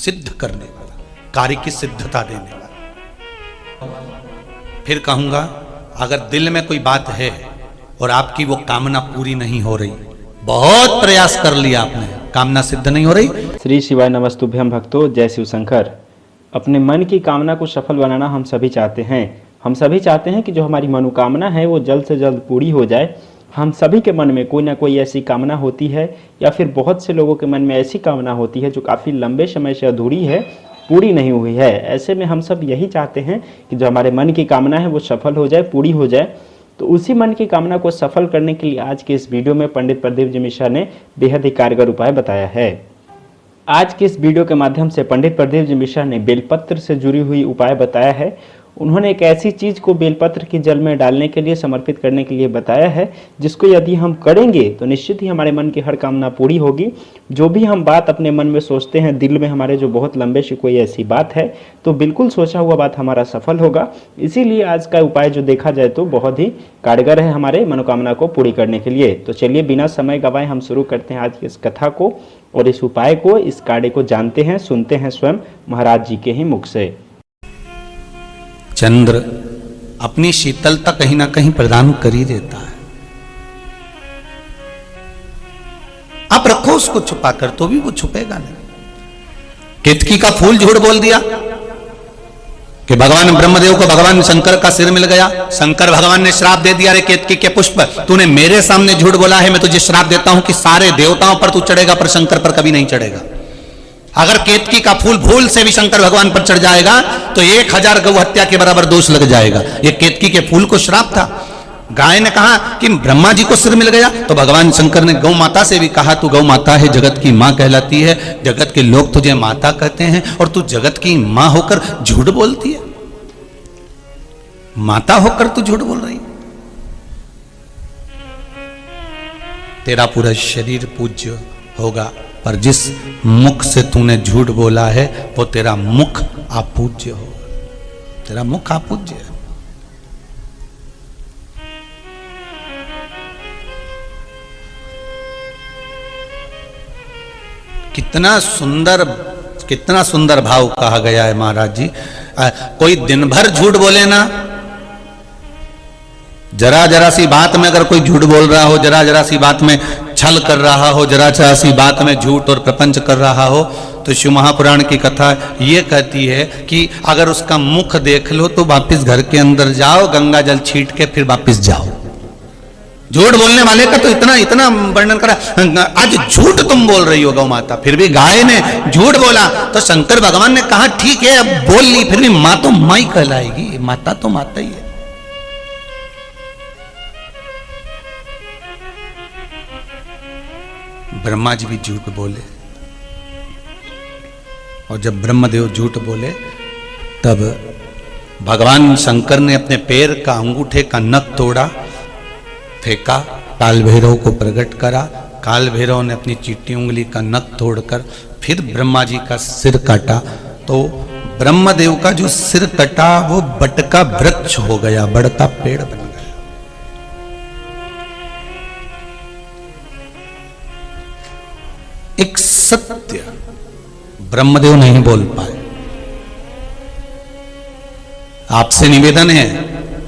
सिद्ध करने वाला, कार्य की सिद्धता देने वाला। फिर कहूंगा, अगर दिल में कोई बात है और आपकी वो कामना पूरी नहीं हो रही, बहुत प्रयास कर लिया आपने, कामना सिद्ध नहीं हो रही। श्री शिवाय नमस्तुभ्यम भक्तों, जय शिव शंकर। अपने मन की कामना को सफल बनाना हम सभी चाहते हैं। हम सभी चाहते हैं कि जो हमारी मनोकामना है वो जल्द से जल्द पूरी हो जाए। हम सभी के मन में कोई ना कोई ऐसी कामना होती है, या फिर बहुत से लोगों के मन में ऐसी कामना होती है जो काफ़ी लंबे समय से अधूरी है, पूरी नहीं हुई है। ऐसे में हम सब यही चाहते हैं कि जो हमारे मन की कामना है वो सफल हो जाए, पूरी हो जाए। तो उसी मन की कामना को सफल करने के लिए आज के इस वीडियो में पंडित प्रदीप जी मिश्रा ने बेहद ही कारगर उपाय बताया है। आज के इस वीडियो के माध्यम से पंडित प्रदीप जी मिश्रा ने बेलपत्र से जुड़ी हुई उपाय बताया है। उन्होंने एक ऐसी चीज़ को बेलपत्र की जल में डालने के लिए, समर्पित करने के लिए बताया है, जिसको यदि हम करेंगे तो निश्चित ही हमारे मन की हर कामना पूरी होगी। जो भी हम बात अपने मन में सोचते हैं, दिल में हमारे जो बहुत लंबे से कोई ऐसी बात है, तो बिल्कुल सोचा हुआ बात हमारा सफल होगा। इसीलिए आज का उपाय जो देखा जाए तो बहुत ही कारगर है हमारे मनोकामना को पूरी करने के लिए। तो चलिए बिना समय गवाए हम शुरू करते हैं आज की इस कथा को, और इस उपाय को, इस कार्य को जानते हैं, सुनते हैं स्वयं महाराज जी के ही मुख से। चंद्र अपनी शीतलता कहीं ना कहीं प्रदान कर ही देता है। आप रखो उसको छुपाकर तो भी वो छुपेगा नहीं। केतकी का फूल झूठ बोल दिया कि भगवान ब्रह्मदेव को भगवान शंकर का सिर मिल गया। शंकर भगवान ने श्राप दे दिया, रे केतकी के पुष्प, तूने मेरे सामने झूठ बोला है, मैं तुझे श्राप देता हूं कि सारे देवताओं पर तू चढ़ेगा पर शंकर पर कभी नहीं चढ़ेगा। अगर केतकी का फूल भूल से भी शंकर भगवान पर चढ़ जाएगा तो 1000 गौ हत्या के बराबर दोष लग जाएगा। ये केतकी के फूल को श्राप था। गाय ने कहा कि ब्रह्मा जी को सिर मिल गया, तो भगवान शंकर ने गौ माता से भी कहा, तू गौ माता है, जगत की मां कहलाती है, जगत के लोग तुझे माता कहते हैं और तू जगत की मां होकर झूठ बोलती है। माता होकर तू झूठ बोल रही। तेरा पूरा शरीर पूज्य होगा, पर जिस मुख से तूने झूठ बोला है वो तेरा मुख अपूज्य हो। तेरा मुख अपूज्य है। कितना सुंदर भाव कहा गया है महाराज जी। कोई दिन भर झूठ बोले ना, जरा जरा सी बात में अगर कोई झूठ बोल रहा हो, जरा जरा सी बात में छल कर रहा हो, जरा जरा सी बात में झूठ और प्रपंच कर रहा हो, तो शिव महापुराण की कथा ये कहती है कि अगर उसका मुख देख लो तो वापस घर के अंदर जाओ, गंगा जल छीट के फिर वापस जाओ। झूठ बोलने वाले का तो इतना वर्णन करा। आज झूठ तुम बोल रही हो गौ माता, फिर भी गाय ने झूठ बोला तो शंकर भगवान ने कहा ठीक है अब बोल ली, फिर भी माँ तो माँ ही कहलाएगी, माता तो माता ही है। ब्रह्मा जी भी झूठ बोले, और जब ब्रह्मदेव झूठ बोले तब भगवान शंकर ने अपने पैर का अंगूठे का नख तोड़ा, फेंका, काल भैरव को प्रकट करा। काल भैरव ने अपनी चीटी उंगली का नख तोड़कर फिर ब्रह्मा जी का सिर काटा, तो ब्रह्मदेव का जो सिर कटा वो बट का वृक्ष हो गया, बड़ का पेड़ बन गया। एक सत्य ब्रह्मदेव नहीं बोल पाए। आपसे निवेदन है,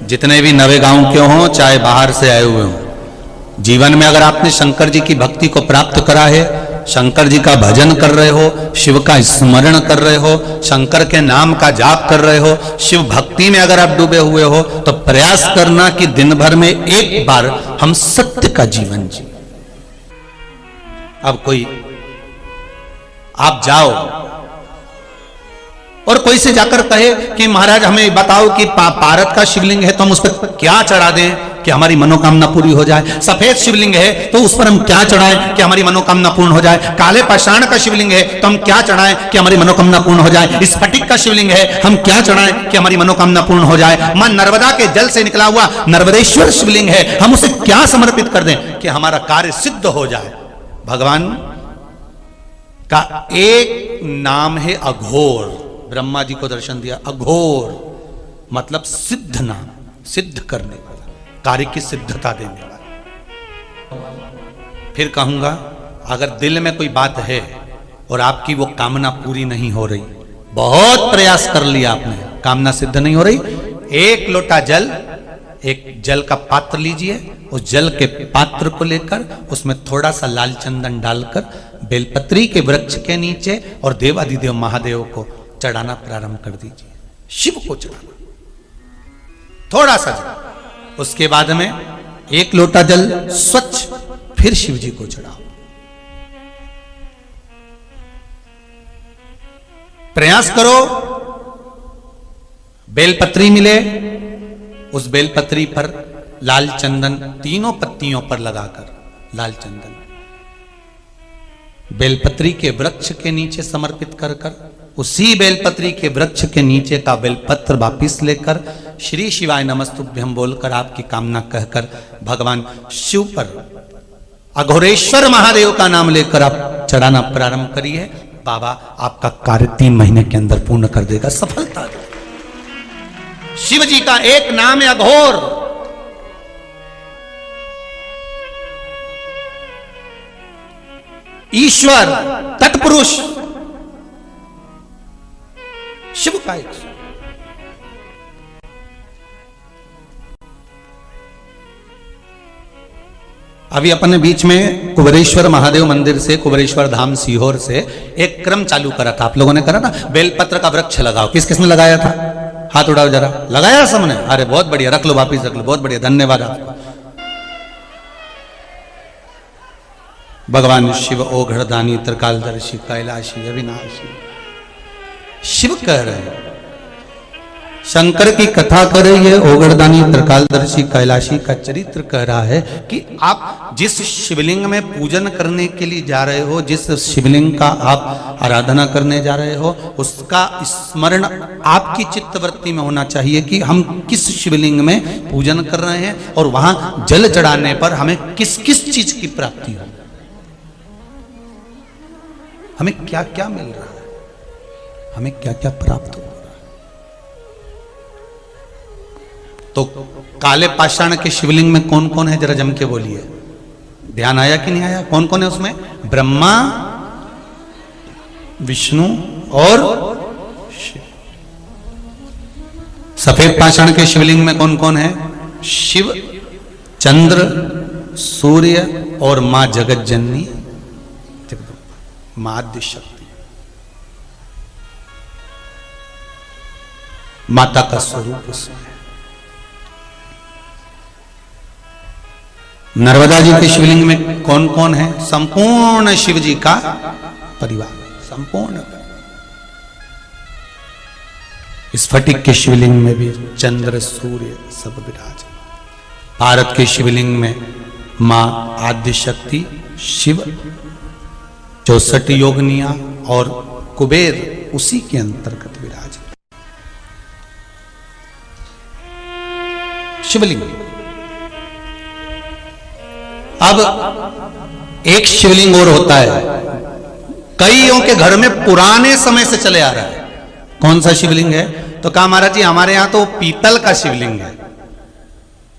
जितने भी नवे गांव के हों चाहे बाहर से आए हुए हों, जीवन में अगर आपने शंकर जी की भक्ति को प्राप्त करा है, शंकर जी का भजन कर रहे हो, शिव का स्मरण कर रहे हो, शंकर के नाम का जाप कर रहे हो, शिव भक्ति में अगर आप डूबे हुए हो, तो प्रयास करना कि दिन भर में एक बार हम सत्य का जीवन जी। अब कोई आप जाओ और कोई से जाकर कहे कि महाराज हमें बताओ कि पारद का शिवलिंग है तो हम उस पर क्या चढ़ा दें कि हमारी मनोकामना पूरी हो जाए। सफेद शिवलिंग है तो उस पर हम क्या चढ़ाएं कि हमारी मनोकामना पूर्ण हो जाए। काले पाषाण का शिवलिंग है तो हम क्या चढ़ाएं कि हमारी मनोकामना पूर्ण हो जाए। स्फटिक का शिवलिंग है हम क्या चढ़ाएं कि हमारी मनोकामना पूर्ण हो जाए। मां नर्मदा के जल से निकला हुआ नर्मदेश्वर शिवलिंग है, हम उसे क्या समर्पित कर दें कि हमारा कार्य सिद्ध हो जाए। भगवान का एक नाम है अघोर। ब्रह्मा जी को दर्शन दिया, अघोर मतलब सिद्ध नाम, सिद्ध करने वाला, कार्य की सिद्धता देने वाला। फिर कहूंगा, अगर दिल में कोई बात है और आपकी वो कामना पूरी नहीं हो रही, बहुत प्रयास कर लिया आपने, कामना सिद्ध नहीं हो रही, एक लोटा जल, एक जल का पात्र लीजिए, उस जल के पात्र को लेकर उसमें थोड़ा सा लाल चंदन डालकर बेलपत्री के वृक्ष के नीचे और देवाधिदेव महादेव को चढ़ाना प्रारंभ कर दीजिए, शिव को चढ़ाना थोड़ा सा जल। उसके बाद में एक लोटा जल स्वच्छ फिर शिव जी को चढ़ाओ। प्रयास करो बेलपत्री मिले, उस बेलपत्री पर लाल चंदन तीनों पत्तियों पर लगाकर लाल चंदन बेलपत्री के वृक्ष के नीचे समर्पित कर कर उसी बेलपत्री के वृक्ष के नीचे का बेलपत्र वापिस लेकर श्री शिवाय नमस्तुभ्यं बोलकर आपकी कामना कहकर भगवान शिव पर अघोरेश्वर महादेव का नाम लेकर आप चढ़ाना प्रारंभ करिए। बाबा आपका कार्य 3 महीने के अंदर पूर्ण कर देगा, सफलता देगा। शिव जी का एक नाम है अघोर। ईश्वर, तत्पुरुष, शिव का एक। अभी अपने बीच में कुबेरेश्वर महादेव मंदिर से, कुबेरेश्वर धाम सीहोर से एक क्रम चालू करा था, आप लोगों ने करा ना, बेलपत्र का वृक्ष लगाओ। किस किसने लगाया था? हाथ उठाओ जरा। लगाया सबने? अरे बहुत बढ़िया, रख लो वापिस रख लो, बहुत बढ़िया, धन्यवाद आपको। भगवान शिव ओघड़दानी त्रिकालदर्शी कैलाशी अविनाशी शिव कह रहे हैं, शंकर की कथा कर रही है, ओघड़दानी त्रिकालदर्शी कैलाशी का चरित्र कह रहा है कि आप जिस शिवलिंग में पूजन करने के लिए जा रहे हो, जिस शिवलिंग का आप आराधना करने जा रहे हो, उसका स्मरण आपकी चित्तवृत्ति में होना चाहिए कि हम किस शिवलिंग में पूजन कर रहे हैं और वहां जल चढ़ाने पर हमें किस किस चीज की प्राप्ति हो, हमें क्या क्या मिल रहा है, हमें क्या क्या प्राप्त हो रहा है। तो काले पाषाण के शिवलिंग में कौन कौन है, जरा जम के बोलिए, ध्यान आया कि नहीं आया? कौन कौन है उसमें? ब्रह्मा, विष्णु और शिव। सफेद पाषाण के शिवलिंग में कौन कौन है? शिव, चंद्र, सूर्य और मां जगत जननी, मां आद्य शक्ति, माता का स्वरूप उसमें। नर्मदा जी के शिवलिंग में कौन कौन है? संपूर्ण शिव जी का परिवार, संपूर्ण। स्फटिक के शिवलिंग में भी चंद्र सूर्य सब विराज। भारत के शिवलिंग में मां आद्य शक्ति, शिव, 64 योगनिया और कुबेर उसी के अंतर्गत विराज। शिवलिंग। अब एक शिवलिंग और होता है, कईयों के घर में पुराने समय से चले आ रहा है। कौन सा शिवलिंग है? तो कहा महाराज जी हमारे यहां तो पीतल का शिवलिंग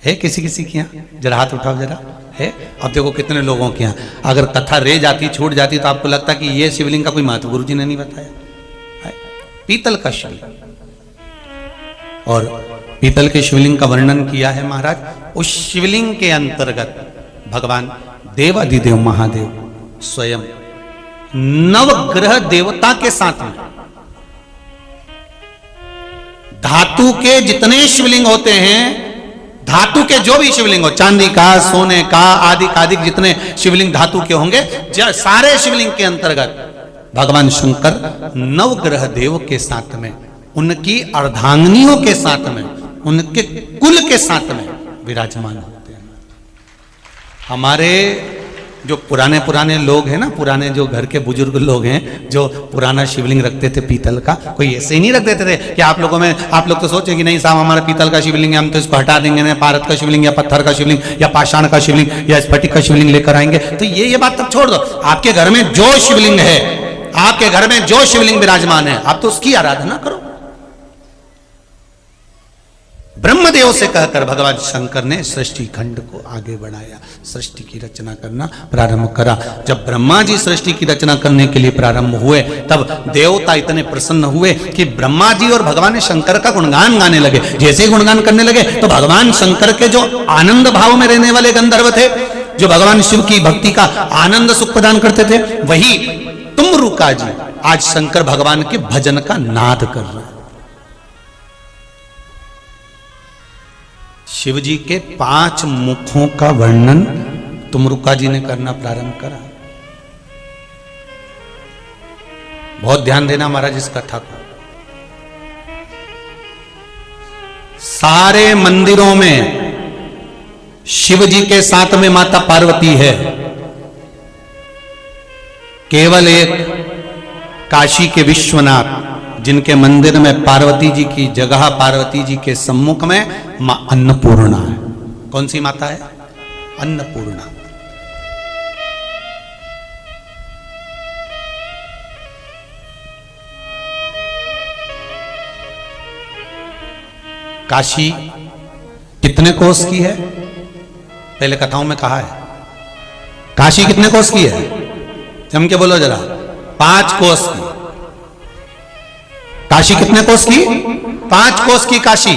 है किसी किसी के यहाँ? जरा हाथ उठाओ जरा। है? अब देखो कितने लोगों के यहाँ, अगर कथा रह जाती, छूट जाती तो आपको लगता कि ये शिवलिंग का कोई महत्व गुरु जी ने नहीं बताया। पीतल का शिवलिंग, और पीतल के शिवलिंग का वर्णन किया है महाराज। उस शिवलिंग के अंतर्गत भगवान देवाधिदेव महादेव स्वयं नवग्रह देवता के साथ में, धातु के जितने शिवलिंग होते हैं, धातु के जो भी शिवलिंग हो, चांदी का, सोने का, आदि आदि जितने शिवलिंग धातु के होंगे, सारे शिवलिंग के अंतर्गत भगवान शंकर नवग्रह देव के साथ में, उनकी अर्धांगिनियों के साथ में, उनके कुल के साथ में विराजमान होते हैं। हमारे जो पुराने लोग हैं ना, पुराने जो घर के बुजुर्ग लोग हैं, जो पुराना शिवलिंग रखते थे पीतल का, कोई ऐसे ही नहीं रख देते थे कि आप लोगों में, आप लोग तो सोचे कि नहीं साहब हमारा पीतल का शिवलिंग है, हम तो इसको हटा देंगे, ना भारत का शिवलिंग या पत्थर का शिवलिंग या पाषाण का शिवलिंग या स्फटिक का शिवलिंग लेकर आएंगे। तो ये बात तब छोड़ दो। आपके घर में जो शिवलिंग है, आपके घर में जो शिवलिंग विराजमान है, आप तो उसकी आराधना करो। ब्रह्मदेव से कहकर भगवान शंकर ने सृष्टि खंड को आगे बढ़ाया, सृष्टि की रचना करना प्रारंभ करा। जब ब्रह्मा जी सृष्टि की रचना करने के लिए प्रारंभ हुए, तब देवता इतने प्रसन्न हुए कि ब्रह्मा जी और भगवान शंकर का गुणगान गाने लगे। जैसे ही गुणगान करने लगे तो भगवान शंकर के जो आनंद भाव में रहने वाले गंधर्व थे, जो भगवान शिव की भक्ति का आनंद सुख प्रदान करते थे, वही तुमरुका जी आज शंकर भगवान के भजन का नाद कर रहे हैं। शिव जी के 5 मुखों का वर्णन तुमरुका जी ने करना प्रारंभ करा। बहुत ध्यान देना महाराज इस कथा को। सारे मंदिरों में शिव जी के साथ में माता पार्वती है, केवल एक काशी के विश्वनाथ जिनके मंदिर में पार्वती जी की जगह, पार्वती जी के सम्मुख में मां अन्नपूर्णा है। कौन सी माता है? अन्नपूर्णा। काशी कितने कोस की है? पहले कथाओं में कहा है। काशी कितने कोस की है? जम के बोलो जरा। 5 कोस की। काशी कितने कोस की? 5 कोस की काशी।